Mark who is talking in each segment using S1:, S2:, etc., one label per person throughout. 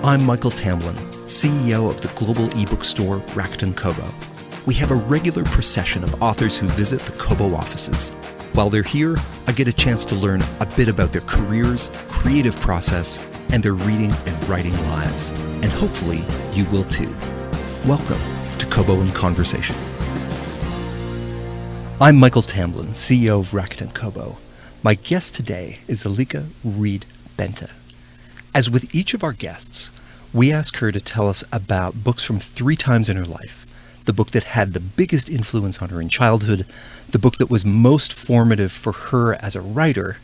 S1: I'm Michael Tamblyn, CEO of the global ebook store Rakuten Kobo. We have a regular procession of authors who visit the Kobo offices. While they're here, I get a chance to learn a bit about their careers, creative process, and their reading and writing lives. And hopefully, you will too. Welcome to Kobo in Conversation. I'm Michael Tamblyn, CEO of Rakuten Kobo. My guest today is Zalika Reid-Benta. As with each of our guests, we ask her to tell us about books from 3 times in her life. The book that had the biggest influence on her in childhood, the book that was most formative for her as a writer,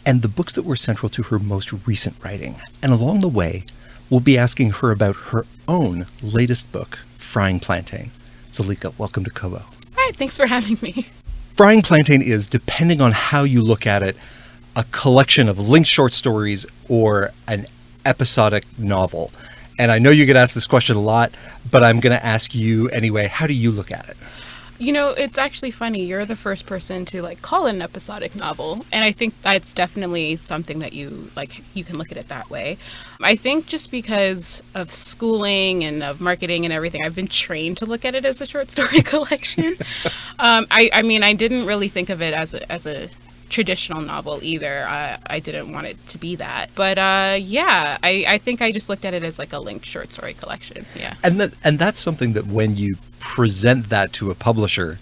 S1: and the books that were central to her most recent writing. And along the way, we'll be asking her about her own latest book, Frying Plantain. Zalika, welcome to Kobo.
S2: Hi, thanks for having me.
S1: Frying Plantain is, depending on how you look at it, a collection of linked short stories or an episodic novel. And I know you get asked this question a lot, but I'm going to ask you anyway. How do you look at it?
S2: You know, it's actually funny. You're the first person to call it an episodic novel. And I think that's definitely something that you can look at it that way. I think just because of schooling and of marketing and everything, I've been trained to look at it as a short story collection. I didn't really think of it as a traditional novel either. I didn't want it to be that. But I think I just looked at it as a linked short story collection. Yeah.
S1: And that's something that when you present that to a publisher,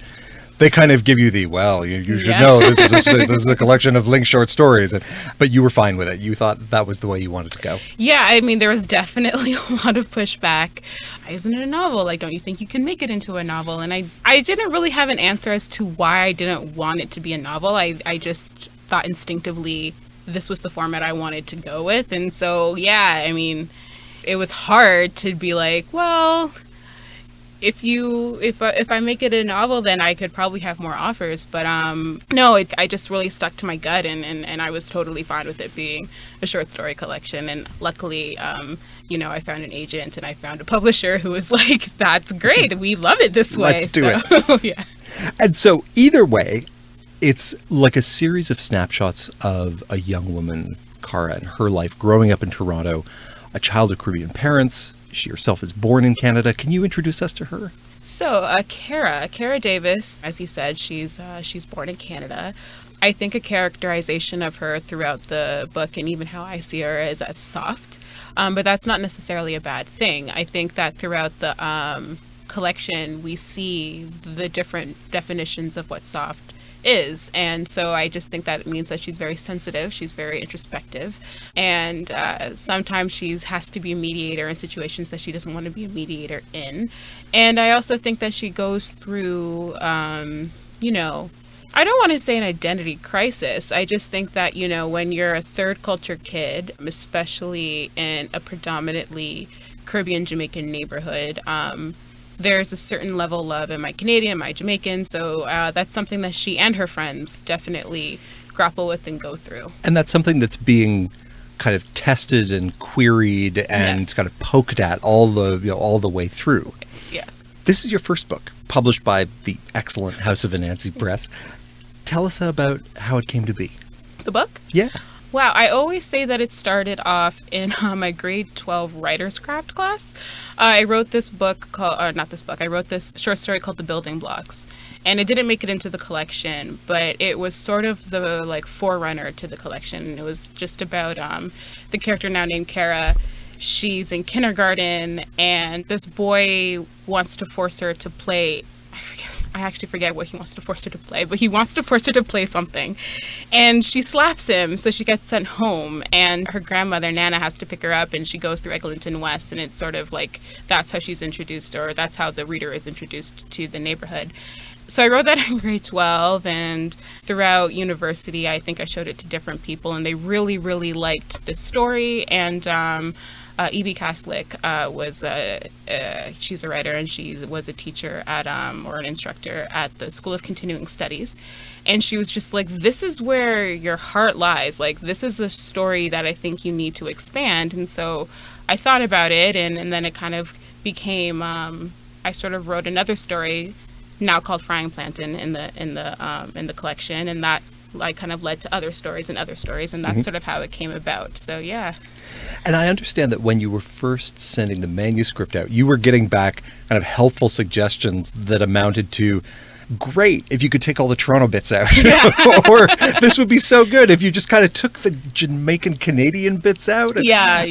S1: they kind of give you you should know this is a collection of linked short stories. But you were fine with it. You thought that was the way you wanted to go.
S2: Yeah, there was definitely a lot of pushback. Why isn't it a novel? Don't you think you can make it into a novel? And I didn't really have an answer as to why I didn't want it to be a novel. I just thought instinctively this was the format I wanted to go with. And so, it was hard to be if I make it a novel, then I could probably have more offers. But I just really stuck to my gut, and I was totally fine with it being a short story collection. And luckily, I found an agent and I found a publisher who was like, "That's great, we love it this way."
S1: Let's do it.
S2: Yeah.
S1: And so either way, it's like a series of snapshots of a young woman, Cara, and her life growing up in Toronto, a child of Caribbean parents. She herself is born in Canada. Can you introduce us to her?
S2: So, Cara Davis, as you said, she's born in Canada. I think a characterization of her throughout the book, and even how I see her, is as soft. But that's not necessarily a bad thing. I think that throughout the collection, we see the different definitions of what soft is. And so I just think that it means that she's very sensitive, she's very introspective, and sometimes she has to be a mediator in situations that she doesn't want to be a mediator in. And I also think that she goes through, I don't want to say an identity crisis. I just think that, when you're a third culture kid, especially in a predominantly Caribbean Jamaican neighborhood, there's a certain level of, am I Canadian, am I Jamaican? So that's something that she and her friends definitely grapple with and go through.
S1: And that's something that's being kind of tested and queried and
S2: Yes.
S1: kind of poked at all the way through.
S2: Yes.
S1: This is your first book, published by the excellent House of Anansi Press. Tell us about how it came to be.
S2: The book?
S1: Yeah.
S2: Wow, I always say that it started off in my grade 12 writer's craft class. I wrote this I wrote this short story called The Building Blocks. And it didn't make it into the collection, but it was sort of the forerunner to the collection. It was just about the character now named Cara. She's in kindergarten, and this boy wants to force her to play. I actually forget what he wants to force her to play, but he wants to force her to play something. And she slaps him, so she gets sent home. And her grandmother, Nana, has to pick her up, and she goes through Eglinton West. And it's sort of that's how she's introduced, or that's how the reader is introduced to the neighborhood. So I wrote that in grade 12, and throughout university, I think I showed it to different people, and they really, really liked this story. And E.B. Kaslik she's a writer, and she was a teacher at, or an instructor at the School of Continuing Studies. And she was just like, this is where your heart lies. This is a story that I think you need to expand. And so I thought about it, and then it kind of became, I sort of wrote another story now called Frying Plantain in the collection, and that like kind of led to other stories and other stories, and that's sort of how it came about. So yeah.
S1: And I understand that when you were first sending the manuscript out, you were getting back kind of helpful suggestions that amounted to, great if you could take all the Toronto bits out. Or this would be so good if you just kind of took the Jamaican Canadian bits out.
S2: Yeah.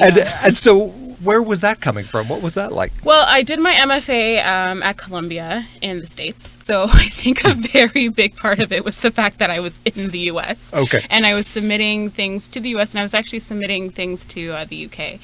S1: And so where was that coming from? What was that like?
S2: Well, I did my MFA at Columbia in the States. So I think a very big part of it was the fact that I was in the US.
S1: Okay.
S2: And I was submitting things to the US, and I was actually submitting things to the UK.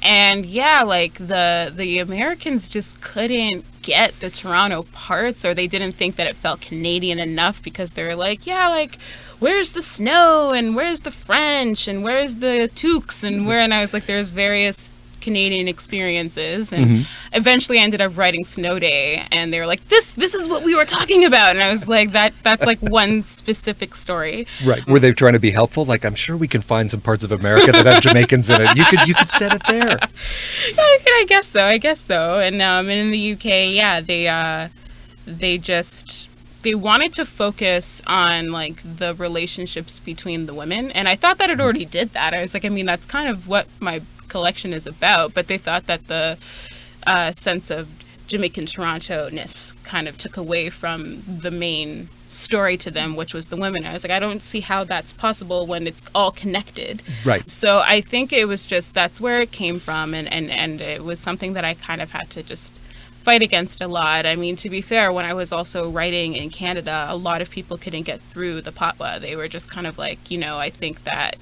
S2: And yeah, like the Americans just couldn't get the Toronto parts, or they didn't think that it felt Canadian enough, because they were like, yeah, like, where's the snow, and where's the French, and where's the toques, and where, and I was like, there's various Canadian experiences, and eventually I ended up writing Snow Day, and they were like, this is what we were talking about, and I was like, that's like one specific story.
S1: Right. Were they trying to be helpful? Like, I'm sure we can find some parts of America that have Jamaicans in it. You could set it there.
S2: I guess so. And in the UK, yeah, they wanted to focus on like the relationships between the women, and I thought that it already did that. I was like, I mean, that's kind of what my collection is about, but they thought that the sense of Jamaican Toronto-ness kind of took away from the main story to them, which was the women. I was like, I don't see how that's possible when it's all connected.
S1: Right.
S2: So I think it was just, that's where it came from, and it was something that I kind of had to just fight against a lot. I mean, to be fair, when I was also writing in Canada, a lot of people couldn't get through the patwa. They were just kind of like, I think that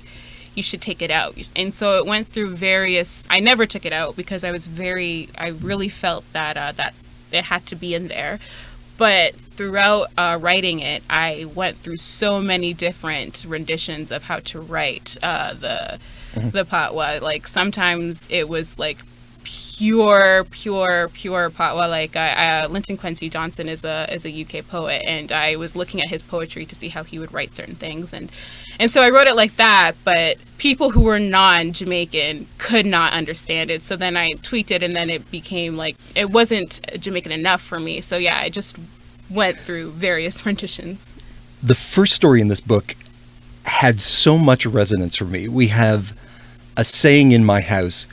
S2: you should take it out. And so it went through various, I never took it out because I really felt that that it had to be in there. But throughout writing it, I went through so many different renditions of how to write the patwa. Like sometimes it was like pure patwa. Like Linton Quincy Johnson is a UK poet, and I was looking at his poetry to see how he would write certain things, and so I wrote it like that, but people who were non-Jamaican could not understand it. So then I tweaked it, and then it became like, it wasn't Jamaican enough for me. So yeah, I just went through various renditions.
S1: The first story in this book had so much resonance for me. We have a saying in my house,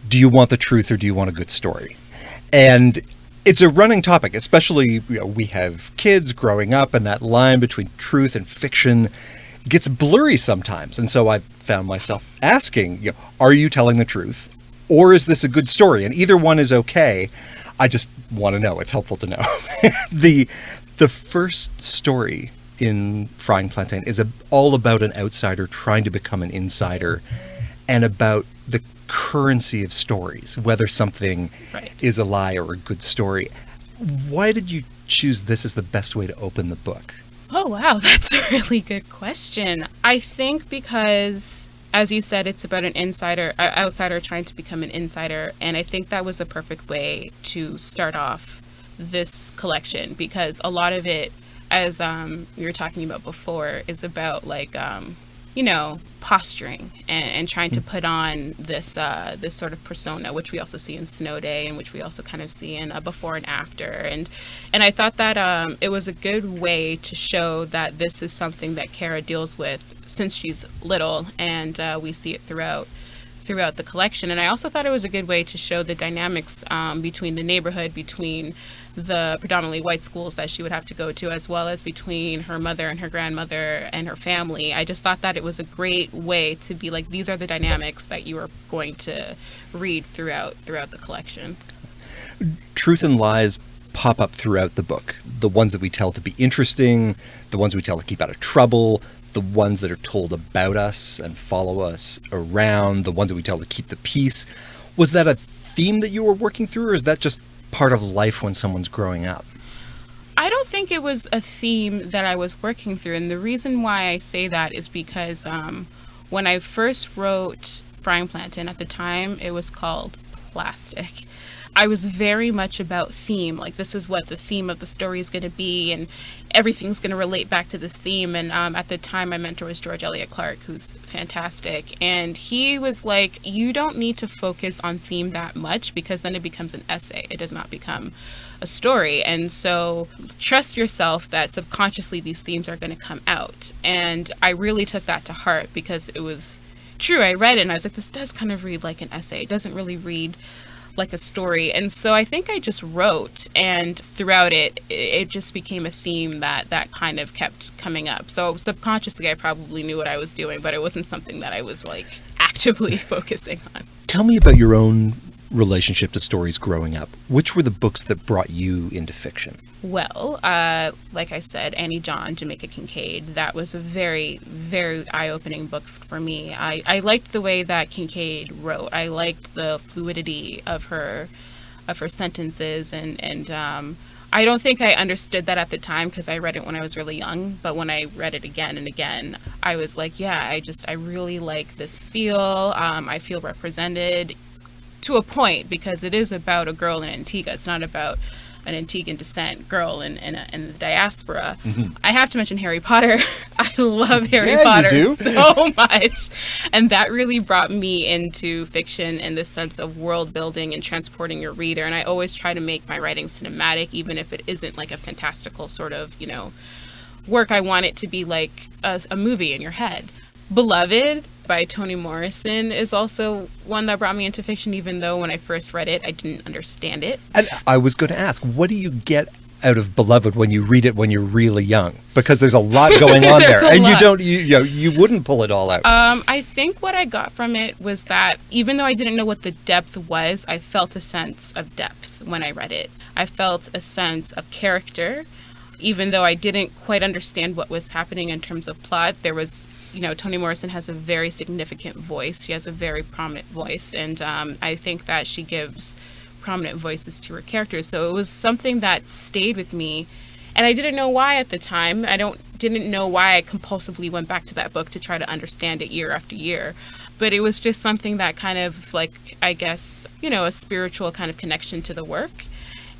S1: do you want the truth or do you want a good story? And it's a running topic, especially, we have kids growing up, and that line between truth and fiction gets blurry sometimes. And so I found myself asking, are you telling the truth, or is this a good story? And either one is okay. I just want to know. It's helpful to know. The first story in Frying Plantain is all about an outsider trying to become an insider, and about the currency of stories, whether something is a lie or a good story. Why did you choose this as the best way to open the book?
S2: Oh, wow. That's a really good question. I think because, as you said, it's about an outsider trying to become an insider. And I think that was the perfect way to start off this collection, because a lot of it, as we were talking about before, is about like, posturing and trying to put on this this sort of persona, which we also see in Snow Day, and which we also kind of see in Before and After. And I thought that it was a good way to show that this is something that Kara deals with since she's little, and we see it throughout the collection. And I also thought it was a good way to show the dynamics between the neighborhood, between the predominantly white schools that she would have to go to, as well as between her mother and her grandmother and her family. I just thought that it was a great way to be like, these are the dynamics that you are going to read throughout the collection.
S1: Truth and lies pop up throughout the book. The ones that we tell to be interesting, the ones we tell to keep out of trouble, the ones that are told about us and follow us around, the ones that we tell to keep the peace. Was that a theme that you were working through, or is that just part of life when someone's growing up?
S2: I don't think it was a theme that I was working through. And the reason why I say that is because when I first wrote Frying Plantain, at the time it was called Plastic. I was very much about theme. Like, this is what the theme of the story is going to be, and everything's going to relate back to this theme. And at the time, my mentor was George Eliot Clark, who's fantastic. And he was like, you don't need to focus on theme that much, because then it becomes an essay. It does not become a story. And so trust yourself that subconsciously these themes are going to come out. And I really took that to heart, because it was true. I read it and I was like, this does kind of read like an essay. It doesn't really read like a story. And so I think I just wrote, and throughout it just became a theme that kind of kept coming up. So subconsciously I probably knew what I was doing, but it wasn't something that I was like actively focusing on.
S1: Tell me about your own relationship to stories growing up. Which were the books that brought you into fiction?
S2: Well, like I said, Annie John, Jamaica Kincaid, that was a very, very eye-opening book for me. I liked the way that Kincaid wrote. I liked the fluidity of her sentences, and I don't think I understood that at the time, because I read it when I was really young, but when I read it again and again, I was like, yeah, I really like this feel. I feel represented to a point, because it is about a girl in Antigua. It's not about an Antiguan descent girl in the diaspora. Mm-hmm. I have to mention Harry Potter. I love Harry Potter so much. And that really brought me into fiction in the sense of world building and transporting your reader. And I always try to make my writing cinematic, even if it isn't like a fantastical sort of, work. I want it to be like a movie in your head. Beloved by Toni Morrison is also one that brought me into fiction, even though when I first read it, I didn't understand it.
S1: And I was going to ask, what do you get out of Beloved when you read it when you're really young? Because there's a lot going on there, and you wouldn't pull it all out.
S2: I think what I got from it was that even though I didn't know what the depth was, I felt a sense of depth when I read it. I felt a sense of character, even though I didn't quite understand what was happening in terms of plot. There was Toni Morrison has a very significant voice. She has a very prominent voice, and I think that she gives prominent voices to her characters. So it was something that stayed with me, and I didn't know why at the time. Didn't know why I compulsively went back to that book to try to understand it year after year. But it was just something that kind of like, I guess, a spiritual kind of connection to the work.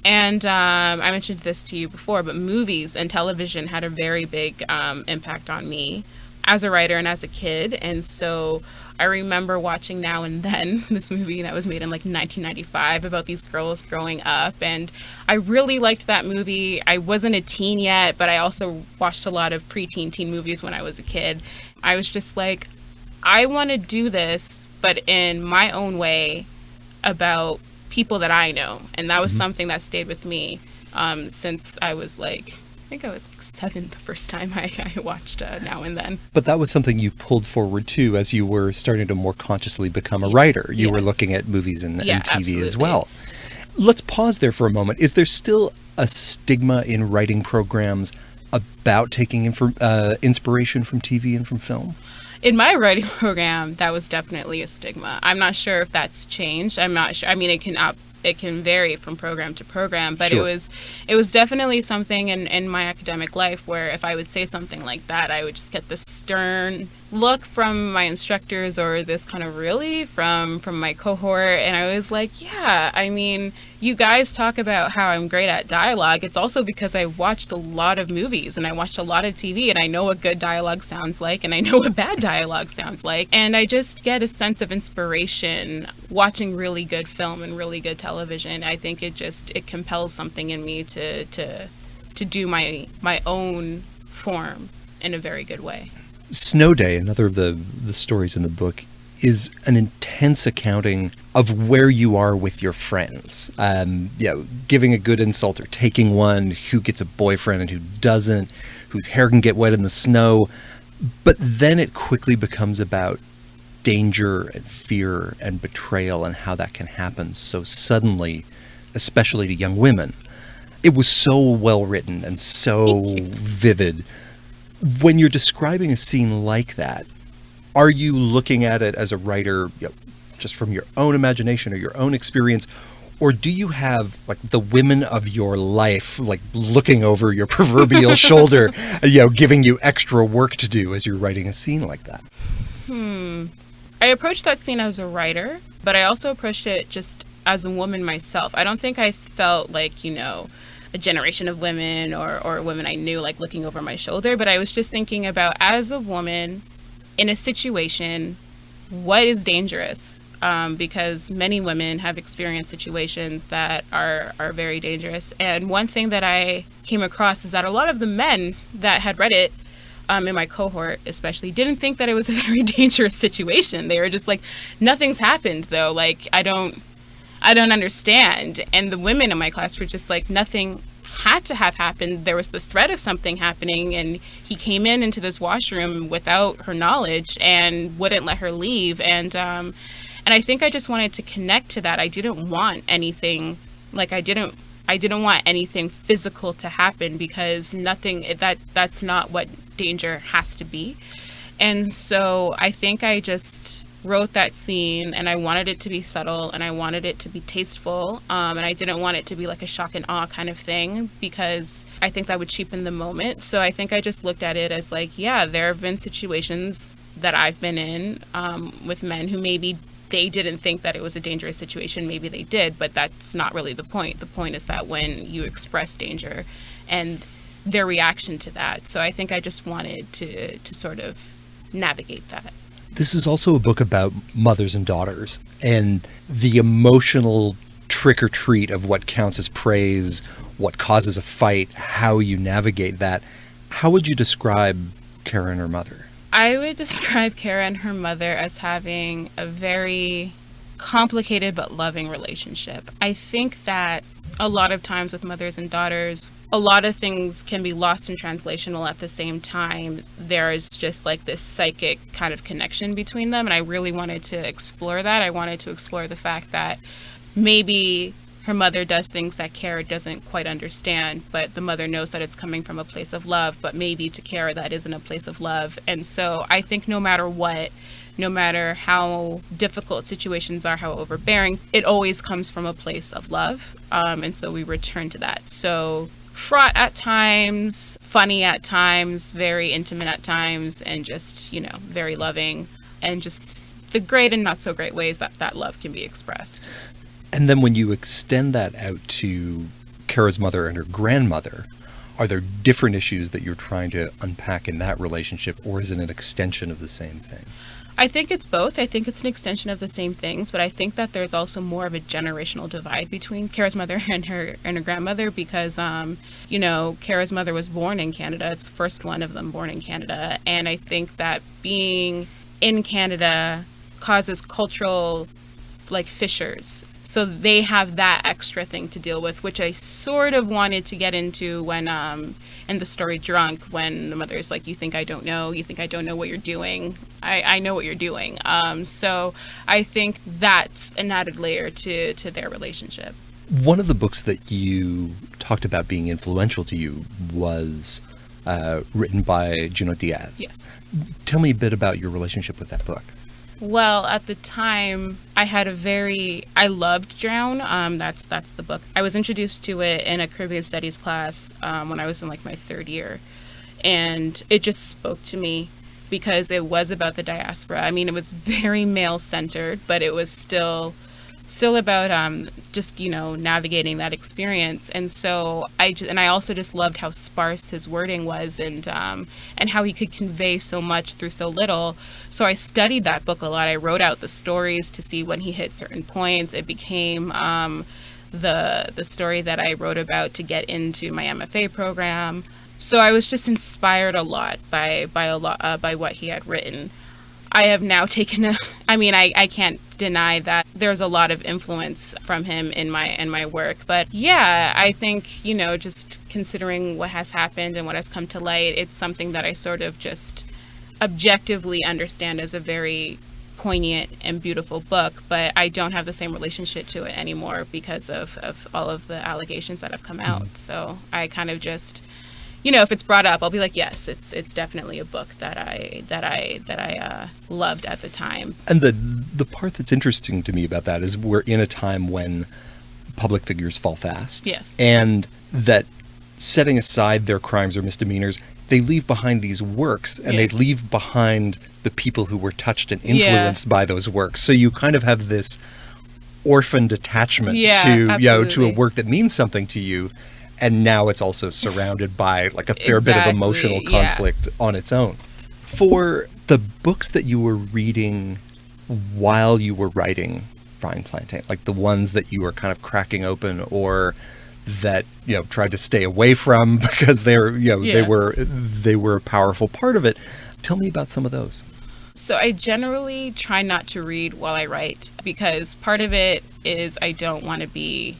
S2: And I mentioned this to you before, but movies and television had a very big impact on me as a writer and as a kid. And so I remember watching Now and Then, this movie that was made in like 1995 about these girls growing up. And I really liked that movie. I wasn't a teen yet, but I also watched a lot of preteen teen movies when I was a kid. I was just like, I want to do this, but in my own way, about people that I know. And that was something that stayed with me since I was like, I think I was like 7 the first time I watched Now and Then.
S1: But that was something you pulled forward too as you were starting to more consciously become a writer. You were looking at movies and TV
S2: absolutely.
S1: As well. Let's pause there for a moment. Is there still a stigma in writing programs about taking inspiration from TV and from film?
S2: In my writing program, that was definitely a stigma. I'm not sure if that's changed. I'm not sure. I mean, it can vary from program to program, but
S1: Sure.
S2: it was definitely something in my academic life where if I would say something like that, I would just get this stern look from my instructors, or this kind of really from my cohort. And I was like, yeah, I mean, you guys talk about how I'm great at dialogue. It's also because I watched a lot of movies and I watched a lot of TV, and I know what good dialogue sounds like and I know what bad dialogue sounds like. And I just get a sense of inspiration watching really good film and really good television. I think it compels something in me to do my own form in a very good way.
S1: Snow Day, another of the stories in the book, is an intense accounting of where you are with your friends. Giving a good insult or taking one, who gets a boyfriend and who doesn't, whose hair can get wet in the snow. But then it quickly becomes about danger and fear and betrayal and how that can happen so suddenly, especially to young women. It was so well written and so vivid. When you're describing a scene like that, are you looking at it as a writer, just from your own imagination or your own experience, or do you have like the women of your life like looking over your proverbial shoulder, giving you extra work to do as you're writing a scene like that?
S2: I approached that scene as a writer, but I also approached it just as a woman myself. I don't think I felt like, a generation of women or women I knew like looking over my shoulder, but I was just thinking about, as a woman in a situation, what is dangerous? Because many women have experienced situations that are very dangerous. And one thing that I came across is that a lot of the men that had read it, in my cohort especially, didn't think that it was a very dangerous situation. They were just like, nothing's happened though. Like, I don't understand. And the women in my class were just like, nothing had to have happened. There was the threat of something happening, and he came into this washroom without her knowledge and wouldn't let her leave. And I think I just wanted to connect to that. I didn't want anything, like I didn't want anything physical to happen, because that's not what danger has to be. And so I think I just wrote that scene, and I wanted it to be subtle, and I wanted it to be tasteful, and I didn't want it to be like a shock and awe kind of thing, because I think that would cheapen the moment. So I think I just looked at it as like, yeah, there have been situations that I've been in with men who maybe they didn't think that it was a dangerous situation. Maybe they did, but that's not really the point. The point is that when you express danger and their reaction to that. So I think I just wanted to sort of navigate that.
S1: This is also a book about mothers and daughters and the emotional trick or treat of what counts as praise, what causes a fight, how you navigate that. How would you describe Kara and her mother?
S2: I would describe Kara and her mother as having a very complicated but loving relationship. I think that a lot of times with mothers and daughters, a lot of things can be lost in translation, while at the same time there is just like this psychic kind of connection between them. And I really wanted to explore that. I wanted to explore the fact that maybe her mother does things that Kara doesn't quite understand, but the mother knows that it's coming from a place of love, but maybe to Kara that isn't a place of love. And so I think no matter what, no matter how difficult situations are, how overbearing, it always comes from a place of love. And so we return to that. So fraught at times, funny at times, very intimate at times, and just, very loving, and just the great and not so great ways that love can be expressed.
S1: And then when you extend that out to Kara's mother and her grandmother, are there different issues that you're trying to unpack in that relationship, or is it an extension of the same things?
S2: I think it's both. I think it's an extension of the same things, but I think that there's also more of a generational divide between Kara's mother and her grandmother, because, Kara's mother was born in Canada. It's the first one of them born in Canada. And I think that being in Canada causes cultural, fissures. So they have that extra thing to deal with, which I sort of wanted to get into when, in the story Drunk, when the mother's like, you think I don't know? You think I don't know what you're doing? I know what you're doing. So I think that's an added layer to their relationship.
S1: One of the books that you talked about being influential to you was written by Junot Diaz.
S2: Yes.
S1: Tell me a bit about your relationship with that book.
S2: Well, at the time, I loved Drown. That's the book. I was introduced to it in a Caribbean Studies class when I was in my third year. And it just spoke to me because it was about the diaspora. I mean, it was very male-centered, but it was still about just navigating that experience. And so I also just loved how sparse his wording was, and how he could convey so much through so little. So I studied that book a lot. I wrote out the stories to see when he hit certain points. It became the story that I wrote about to get into my MFA program. So I was just inspired a lot by what he had written. I have now taken I can't deny that there's a lot of influence from him in my work. But yeah, I think, just considering what has happened and what has come to light, it's something that I sort of just objectively understand as a very poignant and beautiful book, but I don't have the same relationship to it anymore because of all of the allegations that have come out. So I kind of just, if it's brought up, I'll be like, yes, it's definitely a book that I loved at the time.
S1: And the part that's interesting to me about that is we're in a time when public figures fall fast.
S2: Yes.
S1: And that, setting aside their crimes or misdemeanors, they leave behind these works, and they leave behind the people who were touched and influenced by those works. So you kind of have this orphaned attachment
S2: Yeah,
S1: to, to a
S2: absolutely.
S1: work that means something to you. And now it's also surrounded by like a fair bit of emotional
S2: Exactly, yeah.
S1: conflict on its own. For the books that you were reading while you were writing Frying Plantain, like the ones that you were kind of cracking open or that, tried to stay away from because they're,
S2: Yeah.
S1: they were a powerful part of it. Tell me about some of those.
S2: So I generally try not to read while I write because part of it is I don't want to be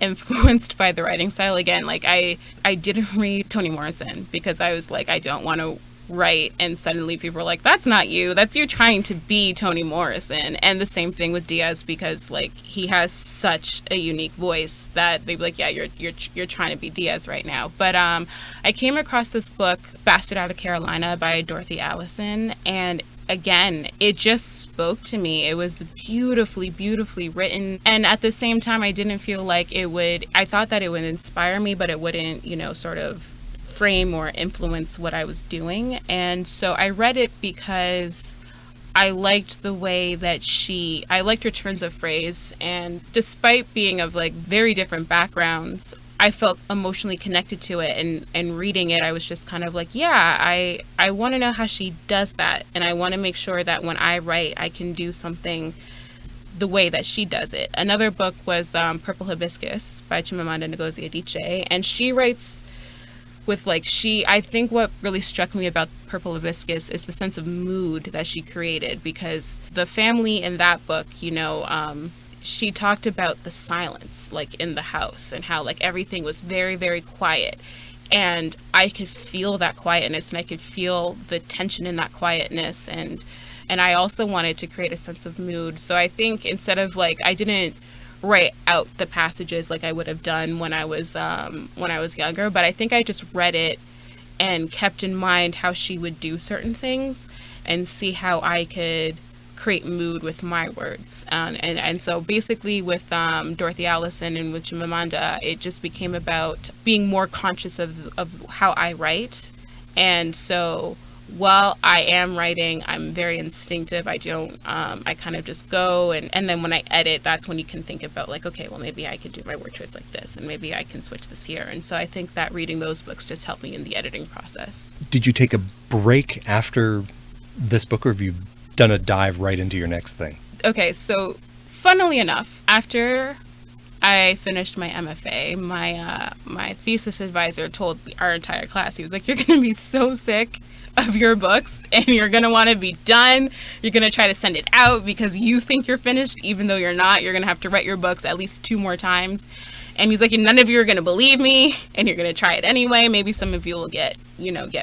S2: influenced by the writing style. Again, like I didn't read Toni Morrison because I was like, I don't want to write and suddenly people are like, that's not you, that's you trying to be Toni Morrison. And the same thing with Diaz because like he has such a unique voice that they'd be like, yeah, you're trying to be Diaz right now. But I came across this book, Bastard Out of Carolina by Dorothy Allison, and again, it just spoke to me. It was beautifully, beautifully written. And at the same time, I didn't feel like I thought that it would inspire me, but it wouldn't, sort of frame or influence what I was doing. And so I read it because I liked the way that I liked her turns of phrase. And despite being of like very different backgrounds, I felt emotionally connected to it, and reading it, I was just kind of like, yeah, I want to know how she does that, and I want to make sure that when I write, I can do something the way that she does it. Another book was Purple Hibiscus by Chimamanda Ngozi Adichie, and she writes with like I think what really struck me about Purple Hibiscus is the sense of mood that she created, because the family in that book, she talked about the silence like in the house and how like everything was very, very quiet, and I could feel that quietness and I could feel the tension in that quietness, and I also wanted to create a sense of mood. So I think instead of like, I didn't write out the passages like I would have done when I was younger, but I think I just read it and kept in mind how she would do certain things and see how I could create mood with my words. And so basically with Dorothy Allison and with Chimamanda, it just became about being more conscious of how I write. And so while I am writing, I'm very instinctive. I don't, I kind of just go, and then when I edit, that's when you can think about like, okay, well, maybe I could do my word choice like this, and maybe I can switch this here. And so I think that reading those books just helped me in the editing process.
S1: Did you take a break after this book, or have you done a dive right into your next thing?
S2: Okay, so funnily enough, after I finished my MFA, my thesis advisor told our entire class, he was like, you're going to be so sick of your books and you're going to want to be done. You're going to try to send it out because you think you're finished, even though you're not. You're going to have to write your books at least 2 more times. And he's like, and none of you are going to believe me, and you're going to try it anyway. Maybe some of you will get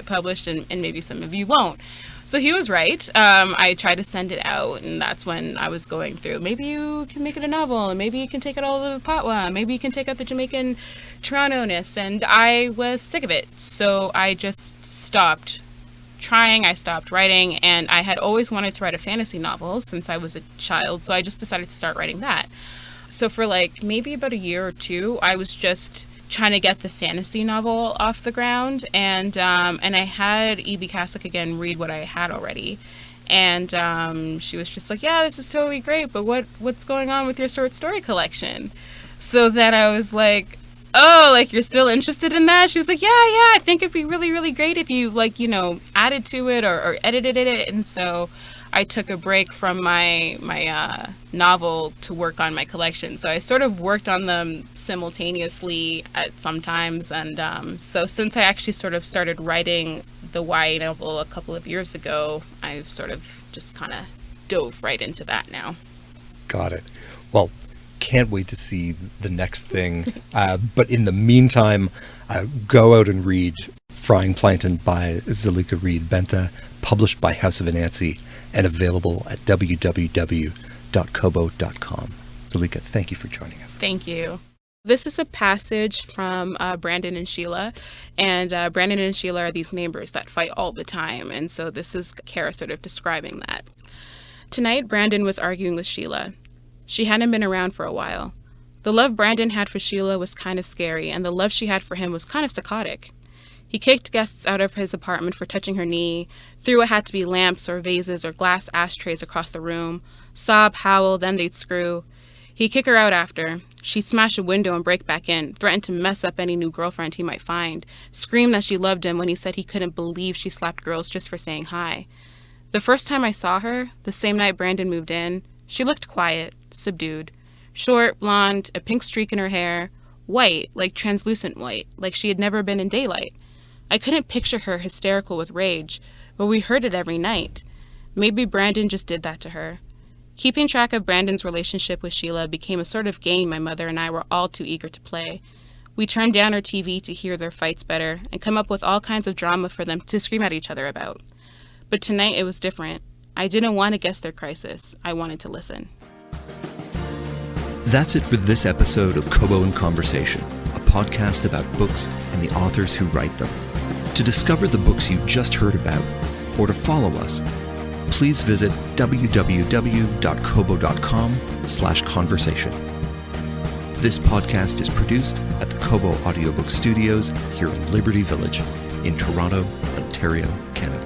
S2: published, and maybe some of you won't. So he was right. I tried to send it out, and that's when I was going through, maybe you can make it a novel, and maybe you can take out all the patois, maybe you can take out the Jamaican Toronto-ness, and I was sick of it. So I just stopped trying, I stopped writing, and I had always wanted to write a fantasy novel since I was a child, so I just decided to start writing that. So for like maybe about a year or 2, I was just trying to get the fantasy novel off the ground, and I had E.B. Caslick again read what I had already, and she was just like, yeah, this is totally great, but what's going on with your short story collection? So then I was like, oh, like, you're still interested in that? She was like, yeah, I think it'd be really, really great if you added to it or edited it. And so I took a break from my novel to work on my collection. So I sort of worked on them simultaneously at sometimes. And so since I actually sort of started writing the YA novel a couple of years ago, I've sort of just kind of dove right into that now.
S1: Got it. Well, can't wait to see the next thing. But in the meantime, go out and read Frying Plantain by Zalika Reid-Benta, published by House of Anansi and available at www.kobo.com. Zalika, thank you for joining us.
S2: Thank you. This is a passage from Brandon and Sheila, and Brandon and Sheila are these neighbors that fight all the time, and so this is Kara sort of describing that. Tonight, Brandon was arguing with Sheila. She hadn't been around for a while. The love Brandon had for Sheila was kind of scary, and the love she had for him was kind of psychotic. He kicked guests out of his apartment for touching her knee, threw what had to be lamps or vases or glass ashtrays across the room, sob, howl, then they'd screw. He'd kick her out after. She'd smash a window and break back in, threaten to mess up any new girlfriend he might find, scream that she loved him when he said he couldn't believe she slapped girls just for saying hi. The first time I saw her, the same night Brandon moved in, she looked quiet, subdued. Short, blonde, a pink streak in her hair, white, like translucent white, like she had never been in daylight. I couldn't picture her hysterical with rage, but we heard it every night. Maybe Brandon just did that to her. Keeping track of Brandon's relationship with Sheila became a sort of game my mother and I were all too eager to play. We turned down our TV to hear their fights better and come up with all kinds of drama for them to scream at each other about. But tonight it was different. I didn't want to guess their crisis. I wanted to listen.
S1: That's it for this episode of Kobo in Conversation, a podcast about books and the authors who write them. To discover the books you just heard about, or to follow us, please visit www.kobo.com/conversation. This podcast is produced at the Kobo Audiobook Studios here in Liberty Village in Toronto, Ontario, Canada.